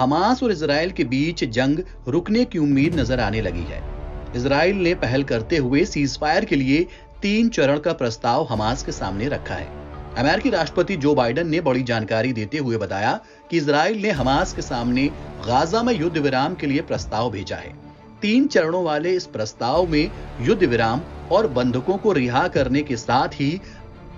Hamas और Israel के बीच जंग रुकने की उम्मीद नजर आने लगी है। इजराइल ने पहल करते हुए सीजफायर के लिए 3 चरण का प्रस्ताव हमास के सामने रखा है। अमेरिकी राष्ट्रपति जो बाइडेन ने बड़ी जानकारी देते हुए बताया कि इजराइल ने हमास के सामने गाजा में युद्ध विराम के लिए प्रस्ताव भेजा है। 3 चरणों वाले इस प्रस्ताव में युद्ध विराम और बंधकों को रिहा करने के साथ ही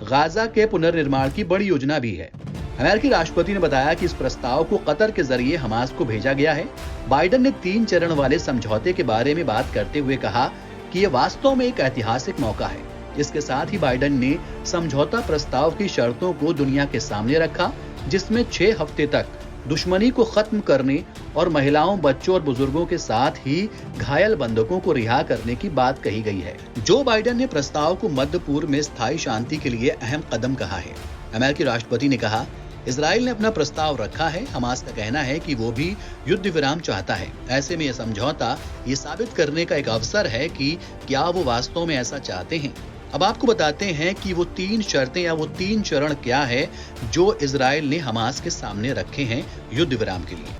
गाजा के पुनर्निर्माण की बड़ी योजना भी है। अमेरिकी राष्ट्रपति ने बताया कि इस प्रस्ताव को कतर के जरिए हमास को भेजा गया है। बाइडेन ने 3 चरण वाले समझौते के बारे में बात करते हुए कहा कि यह वास्तव में एक ऐतिहासिक मौका है। इसके साथ ही बाइडेन ने समझौता प्रस्ताव की शर्तों को दुनिया के सामने रखा, जिसमें 6 हफ्ते तक दुश्मनी को खत्म करने और महिलाओं, बच्चों और बुजुर्गों के साथ ही घायल बंधकों को रिहा करने की बात कही गई है। जो बाइडेन ने प्रस्ताव को मध्य पूर्व में स्थायी शांति के लिए अहम कदम कहा है। अमेरिकी राष्ट्रपति ने कहा, इजराइल ने अपना प्रस्ताव रखा है। हमास का कहना है कि वो भी युद्ध विराम चाहता है। ऐसे में यह समझौता ये साबित करने का एक अवसर है कि क्या वो वास्तव में ऐसा चाहते हैं। अब आपको बताते हैं कि वो 3 शर्तें या वो 3 चरण क्या है जो इजराइल ने हमास के सामने रखे हैं युद्ध विराम के लिए।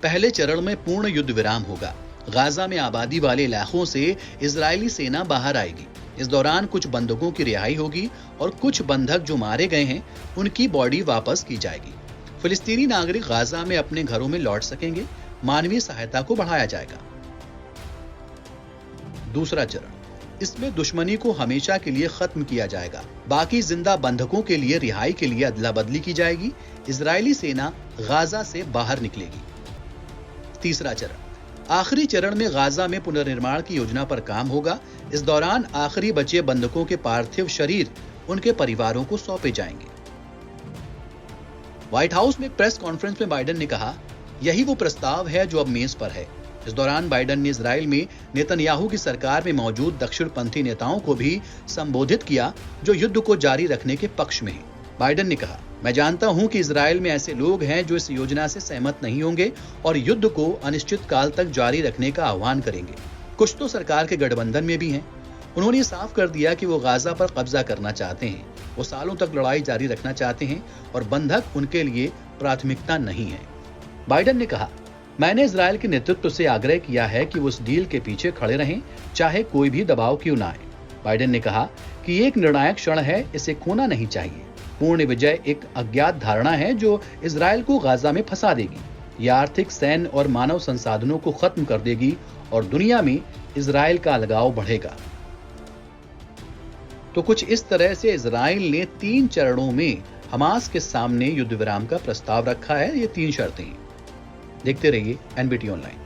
पहले चरण में पूर्ण युद्ध विराम होगा। गाजा में आबादी वाले इलाकों से इजरायली सेना बाहर आएगी। इस दौरान कुछ बंधकों की रिहाई होगी और कुछ बंधक जो मारे गए हैं उनकी बॉडी वापस की जाएगी। फिलिस्तीनी नागरिक गाजा में अपने घरों में लौट सकेंगे। मानवीय सहायता को बढ़ाया जाएगा। दूसरा चरण, इसमें दुश्मनी को हमेशा के लिए खत्म किया जाएगा। बाकी जिंदा बंधकों के लिए रिहाई के लिए अदला बदली की जाएगी। इजरायली सेना गाजा से बाहर निकलेगी। तीसरा चरण, आखिरी चरण में गाजा में पुनर्निर्माण की योजना पर काम होगा। इस दौरान आखिरी बचे बंधकों के पार्थिव शरीर उनके परिवारों को सौंपे जाएंगे। व्हाइट हाउस में एक प्रेस कॉन्फ्रेंस में बाइडेन ने कहा, यही वो प्रस्ताव है जो अब मेज पर है। इस दौरान बाइडेन ने इजराइल में नेतन्याहू की सरकार में मौजूद दक्षिणपंथी नेताओं को भी संबोधित किया जो युद्ध को जारी रखने के पक्ष में हैं। बाइडेन ने कहा, मैं जानता हूं कि इजराइल में ऐसे लोग हैं जो इस योजना से सहमत नहीं होंगे और युद्ध को अनिश्चित काल तक जारी रखने का आह्वान करेंगे। कुछ तो सरकार के गठबंधन में भी हैं। उन्होंने साफ कर दिया कि वो गाजा पर कब्जा करना चाहते हैं। वो सालों तक लड़ाई जारी रखना चाहते हैं और बंधक उनके लिए प्राथमिकता नहीं है। बाइडेन ने कहा, मैंने इजराइल के नेतृत्व से आग्रह किया है कि वो इस डील के पीछे खड़े रहें, चाहे कोई भी दबाव क्यों ना आए। बाइडेन ने कहा कि ये एक निर्णायक क्षण है, इसे खोना नहीं चाहिए। पूर्ण विजय एक अज्ञात धारणा है जो इजराइल को गाजा में फंसा देगी। यह आर्थिक, सैन्य और मानव संसाधनों को खत्म कर देगी और दुनिया में इजराइल का अलगाव बढ़ेगा। तो कुछ इस तरह से इजराइल ने 3 चरणों में हमास के सामने युद्ध विराम का प्रस्ताव रखा है। ये 3 शर्तें हैं। देखते रहिए एनबीटी ऑनलाइन।